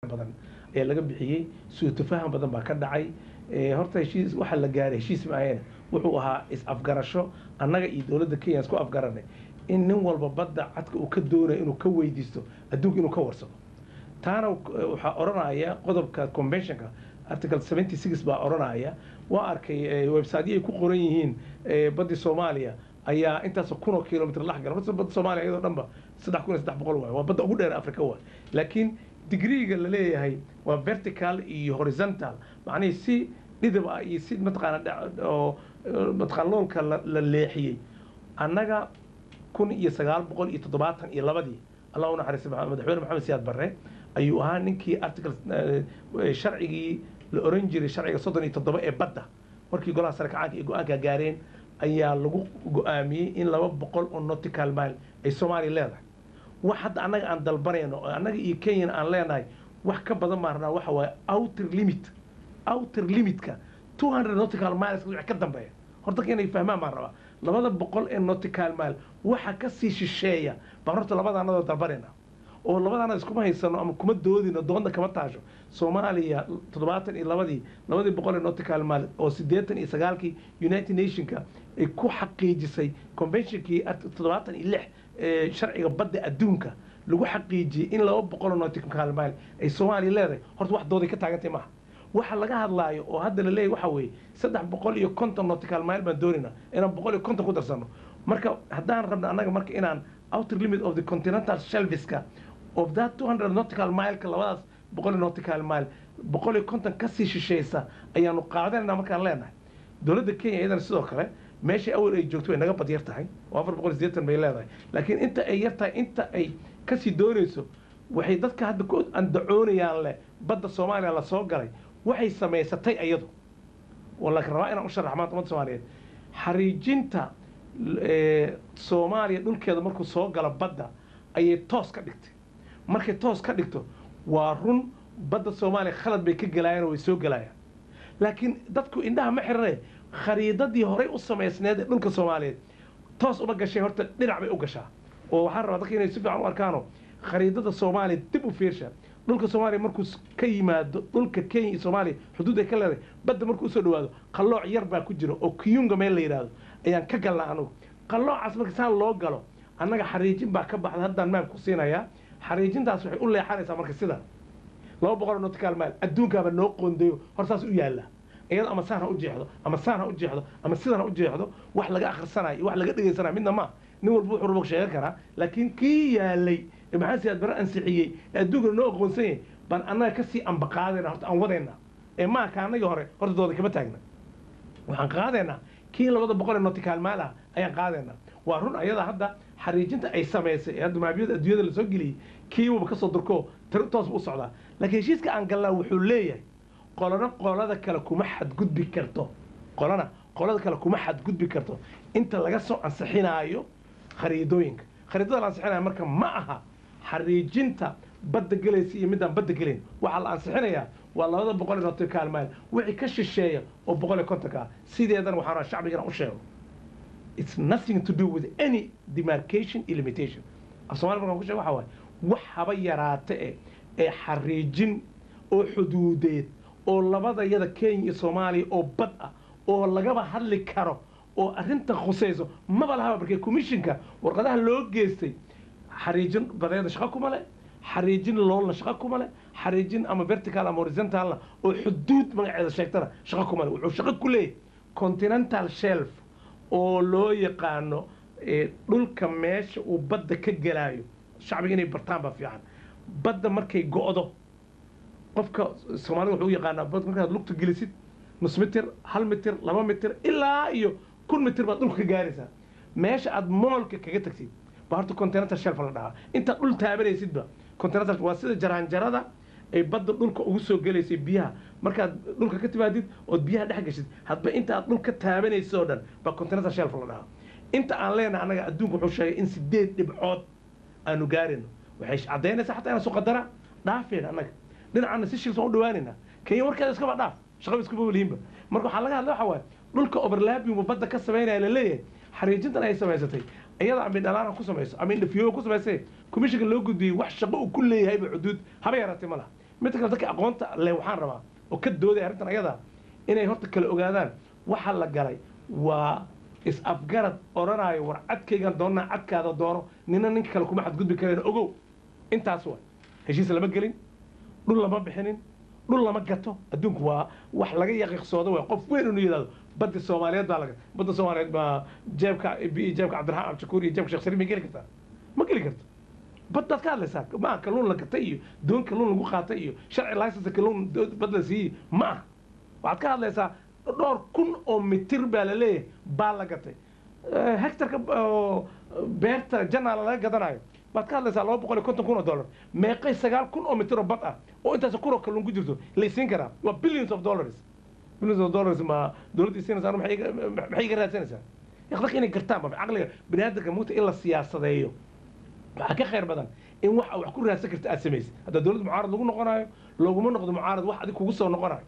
badan ee laga bixiyay soo tafaham badan baa ka dhacay horta heshiis waxa la gaaray heshiis maahan wuxuu ahaa is afgarasho annaga iyo dawladda Kenya isku afgaranay in nin walba badda cadka uu ka doonayo inuu ka weydiisto adduunka inuu ka warsado taana waxa oranaya qodobka conventionka article 76 baa oranaya waa arkay website-yada ku qoran yihiin badda Soomaaliya ayaa intaas 1000 kilomitir la xagal horta badda Soomaaliya iyadoo dhanba 3300 waa badda ugu dheer Afrika waa laakiin digriga la leeyahay waa vertical iyo horizontal macnaheedu si dhidib ah iyo si matqaloolka la leexiyay annaga 1972 Allah una xariis madaxweyne Maxamed Siyaad Barre ayuu ahaa ninkii article sharcigii la oran jiray sharciga 37 ee badda markii golaha sare kacaanka iyo go'aanka gaareen ayaa lagu go'aamiyay in 200 oo nautical mile ay Soomaaliya leedahay wax hadda annaga aan dalbanayno annaga iyo Kenya aan leenahay wax ka badan maarna waxa way outer limitka 200 nautical miles wax ka dambeeya horta Kenya ay fahmaan ma raba 200 ee nautical mile waxa ka sii shisheeya baa horta labadaanada dalbanayna oo labadaanada isku ma haysano ama kuma doodina doonda kama taasho Soomaaliya 72 200 nautical mile oo 89kii United Nationska ay ku xaqiijisay conventionkii 76 sharciga badda adduunka lagu xaqiijiyay in 200 nautical mile ay Soomaaliya leedahay horta wax dooday ka taagantay ma waxa laga hadlaayo oo hadda la leeyahay waxa weey 350 nautical mile baan doonina inaan 150 ku darsano marka haddaan rabno annaga marka inaan outer limit of the continental shelfiska of that 200 nautical mile ka labadaas 100 nautical mile 150 ka sii shisheeysa ayaanu qaadanayna markaan leenahay dawladda Kenya iyadana sidoo kale meesha awal ay joogto way naga bad yar tahay 480 bay leedahay laakiin inta ay yar tahay inta ay ka sii doonayso waxay dadka hadda ku andacoonayaan le badda Soomaaliya la soo galay waxay sameysatay ayadu wala rabaa inaan u sharaxo maanta Soomaaliyeed xariijinta Soomaaliya dhulkeeda markuu soo gala badda ayay toos ka dhigtay markay toos ka dhigto waa run badda Soomaaliya khalad bay ka galayaan oo way soo galayaan laakiin dadku indhaha ma xirnay khariidadii hore u sameysneed ee dhulka Soomaaliyeed toos uma gashay horta dhinac bay u gashaa oo waxaan rabaa dadka inay si fiican u arkaano khariidada Soomaaliya dib u fiirsha dhulka Soomaaliya markuu ka yimaado dhulka Kenya iyo Soomaaliya xuduud ay ka leedahay badda markuu soo dhawaado qalooc yar baa ku jira oo Kiyunga meel la yiraahdo ayaan ka galnaa anigu qaloocaas marka saan loo galo annaga xariijin baa ka baxda haddaan maam ku siinayaa xariijintaas waxay u leexanaysaa marka sida 200 nautical mile adduunkaaba noo qoondayo hortaas u yaala iyada ama saana u jeexdo ama saana u jeexdo ama sidana u jeexdo wax laga akhrisanayo wax laga dhageysanayo midna ma nin walba wuxuu rabo sheegan karaa laakiin kii yaalay maxaa Siyaad Barre ansixiyay adduunka noo aqoonsan baan annaga ka sii amba qaadayna horta aan wadayna ma ka anaga hore horta dooda kama taagna waxaan qaadayna kii 200 nautical mile ayaan qaadayna waa run ayada hadda xariijinta ay sameysay hadda maabiyada adduunyada la soo geliyay kii uu ka soo durko toos u socda laakiin heshiiska aan galnaa wuxuu leeyahay qolada kale kuma xadgudbi karto qolada kale kuma xadgudbi karto inta laga soo ansixinaayo khariidooyinka khariidada la ansixinayo marka ma aha xariijinta badda galaysa iyo midaan badda galayn waxa la ansixinayaa waa 200 nautical mile wixii ka shisheeya oo 150 sideedan waxaan shacbiga u sheego it's nothing to do with any demarcation or limitation Soomaaliya markaan ku sheego waxa wax haba yaraate ee xariijin oo xuduudeed oo labada yada Kenya iyo Soomaaliya oo bad ah oo lagaba hadli karo oo arinta khusayso ma balaha markay commissionka warqadaha loo geystay xariijin badeeda shaqo kuma leh xariijin loolna shaqo kuma leh xariijin ama vertical ama horizontal oo xuduud magaceeda sheegtana shaqo kuma leh wuxuu shaqo ku leeyahay continental shelf oo loo yaqaano dhulka meesha uu badda ka galaayo shacbiga inay bartaan ba fiican badda markay go'do qofka Soomaaliga wuxuu yaqaanaa badda markaad lugta gelisid nus mitir 1 mitir 2 mitir ilaa iyo 1 mitir baad dhulka ka gaaraysaa meesha aad moolka kaga tagtid baa horta continental shelf la dhahaa inta dhul taabanaysidba continental waa sida jaraanjarada ay badda dhulka ugu soo galaysay biyaha markaad dhulka ka timaadid oo biyaha dhex gashid hadba inta aad dhulka taabanayso oo dhan baa continental shelf la dhahaa inta aan leenahay anaga adduunku wuxuu sheegay in 8 dhibcood aanu gaarino waxay cadeynaysaa xataa inaan soo qadara dhaafeen anaga dhinacana si shil soo dhawaanina Kenya warkeeda iska dhaaf shaqo isku booliinba marka waxa laga hadlaa waxa way dhulka overlapping badda ka sameynaya la leeyahay xariijintan ay sameysatay iyada ama dhalaana ku sameyso ama indhafiyo ku sameysay commissionka loo gudbiyay wax shaqo uu ku leeyahay xuduud haba yaraatay malaha mid kale dadka aqoonta leh waxaan rabaa oo ka dooday arrintan ayada inay horta kala ogaadaan waxa la galay waa is-afgarad odhanayo war cadkaygan doonnaa cadkaada doono nina ninka kale kuma xadgudbi kareen ogow intaas waa heshiis lama gelin dhul lama bixinin dhul lama gato adduunku waa wax laga yaqiiqsoodo waa qof weyn inuu yidhahdo badda soomaaliyeed baa laga badda soomaaliyeed baa jeebka cabdiraxmaan abdishakuur iyo jeebka sheekh saliim ma geli kartaa ma geli karto baddaad ka hadlaysaa ma kalluun la gatay iyo doon kalluun lagu qaatay iyo sharci license kalluun bad la siiyey ma ah waxaad ka hadlaysaa dhowr kun oo mitir baa la leeyahay baa la gatay hektarka beerta janaala laga gadanayo baad ka hadlaysaa $250,000 meeqay 9,000 oo mitir oo bad ah oo intaas kun oo kalluun ku jirto laysiin karaa waa billions of dollars ma dowladda siinaysaa maxay iga raadsanaysaa yaqdaq inay gartaan caqliga biniaadamka mugta in la siyaasadeeyo waxaa ka khayr badan in wax ku raadsan karta aad samaysid hadda dowladda mucaarad lagu noqonayo looguma noqdo mucaarad wax adig kugu soo noqonayo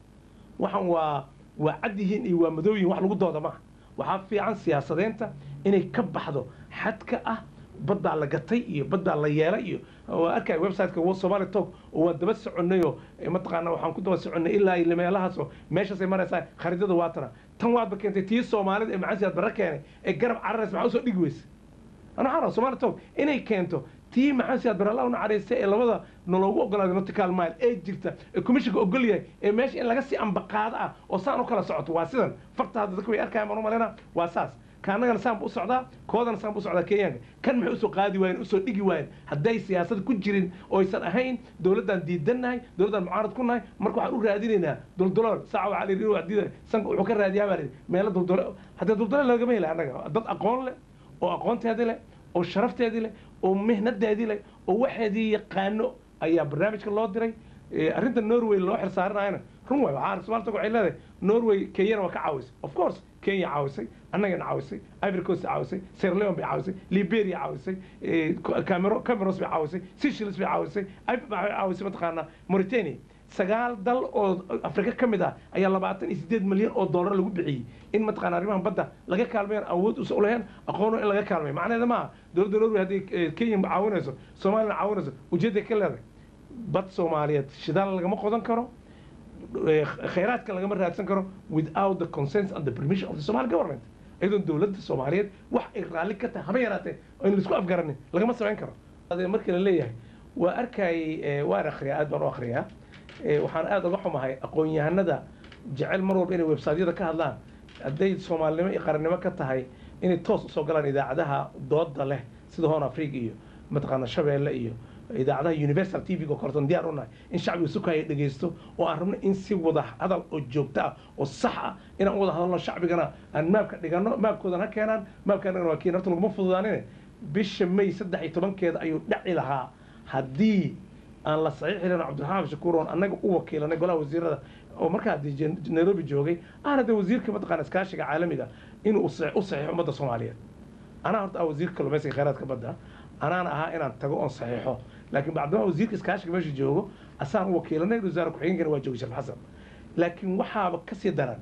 waxaan waa cad yihiin iyo waa madow yihiin wax lagu dooda maaha waxaa fiican siyaasadeynta inay ka baxdo xadka ah baddaa la gatay iyo baddaa la yeelay iyo waa arkay website-ka Somali Talk oo waa daba soconayo mataqaana waxaan ku daba soconay ilaa iyo meelahaas oo meeshaasay maraysaa khariidada waatana tan waad keentay tii Soomaalida ee macasiyaad barra keenay ee garab cararays maxaa usoo dhigi weyse أنا عارف سومالي توك إني كنتو تي محاسيات برا الله ونعريسة إلا وذا نلوجو قلنا نوتيكال مايل إيه جبته الكوميشن قول لي إيه ماشي إن لقسي أم بقاعدة وصاروا كلا صعد واسدا فقط هذا ذكوي أركان منو مالنا واساس كان أنا نسام بوسعدا كودا نسام بوسعدا كيان كان محوسو قادي وين أسو إيجي وين هداي سياسة كجرين أو يصير أهين دولة ديدنا هاي دولة المعارض كنا هاي مركو حقول راديننا دولار ساعة على ريرو عديدة سنك وحكر راديا مالي ما دولار حتى دولار لا جميلة أنا ضد أقول له oo aqoonteedii leh oo sharafteedii leh oo mihnadeedii leh oo waxeedii yaqaano ayaa barnaamijka loo diray arrinta Norway loo xirsaarayna run way waxa Soomaaliya waxay leedahay Norway Kenya waa ka caawisay of course Kenya caawisay annagana caawisay Ivory Coast caawisay Sierra Leone bay caawisay Liberia caawisay Cameroon bay caawisay Seychelles bay caawisay caawisay mataqaana Mauritania sagaal dal oo Afrika ka mid ah ayaa $28 milyan oo dollar lagu bixiyay in mataqaana arrimahan badda laga kaalmeeyo awood u soo leeyahay aqoon in laga kaalmeeyo macnaheedu ma dowladda Norway hadii Kenya caawinayso Soomaaliya caawinayso ujeedada ka leedahay bad Soomaaliyeed shidaal lagama qodan karo khayraadka lagama raadsan karo without the consent and the permission of the Somali government ayadoo dowladda Soomaaliyeed wax ay raali ka tahay haba yaraatee oo in la isku afgaranin lagama sameyn karo markii la leeyahay waa arkay waa akhriyaa aad baan u akhriyaa waxaan aad uga xumahay aqoon-yahanada jecel mar walba inay website-yada ka hadlaan hadday Soomaalnimo iyo qarannimo ka tahay inay toos u soo galaan idaacadaha dooda leh sida Horn Africa iyo mataqaana Shabeelle iyo idaacadaha Universal TV oo kortan diyaar u nahay in shacbigu si kay dhageysto oo aan rabno in si wada hadal oo joogto ah oo sax ah inaan wada hadalno shacbigana aan maabka dhigano maabkoodana keenaan maabkana waa keen horta laguma fududaanine bisha May 13keeda ayuu dhaci lahaa haddii aan la saxiixin Cabdiraxmaan Shakuur oo annaga u wakiilanay golaha wasiirada oo markaa Nairobi joogay aanad wasiirka mataqaan iskaashiga caalamiga inuu u saxiixo ummadda Soomaaliyeed ana horta wasiirka kalluumaysiga khayraadka badda anaan ahaa inaan tago oo saxiixo laakiin bacdama wasiirka iskaashiga meesha joogo asaan u wakiilanay wasaar ku xigeenkana waa joogay Sheekh Xasan laakiin waxaaba ka sii daran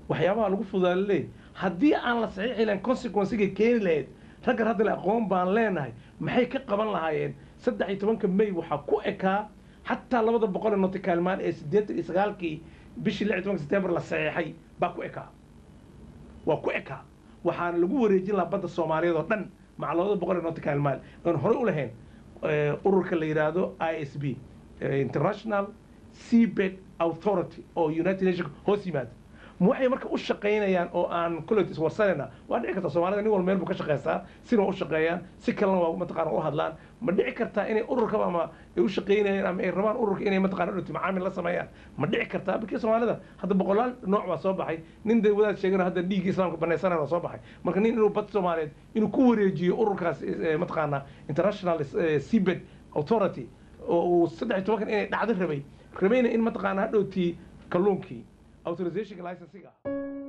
waxyaabaha lagu fudaalay haddii aan la saxiixin consequence-ga keeni lahayd ragga hadda la aqoon baan leenahay maxay ka qaban lahaayeen 13 May waxa ku ekaa حتى لو بدأ بقول إنه تكلمان إسديت إسقال كي بيش اللي عندهم سبتمبر للصحيحي باكوئكا وكوئكا وحان لجوه رجال بدأ الصومالية ضمن مع لو بدأ بقول إنه تكلمان إنه هرقوا لهن أورك اللي يرادو ISB International Seabed Authority أو United Nations هوسيمات waxay marka u shaqeynayaan oo aan kulli iswarsanayna waa dhici kartaa Soomaalida nin walba meel buu ka shaqeystaa sida u shaqeeyaan si kalena waa mataqaan u hadlaan ma dhici kartaa inay ururka ama ay u shaqeynayaan ama ay rabaan ururka inay mataqaan u macaamil la sameeyaan ma dhici kartaa bikii Soomaalida hadda boqolaal nooc waa soo baxay nin day wadaad sheegana hadda dhiig islaamka banaysanaya waa soo baxay marka nin inuu bad Soomaaliyeed inuu ku wareejiyo ururkaas mataqaana International Seabed Authority oo 13 inay dhacdo rabayna in mataqaan hadhowtii kalluunkii authorization license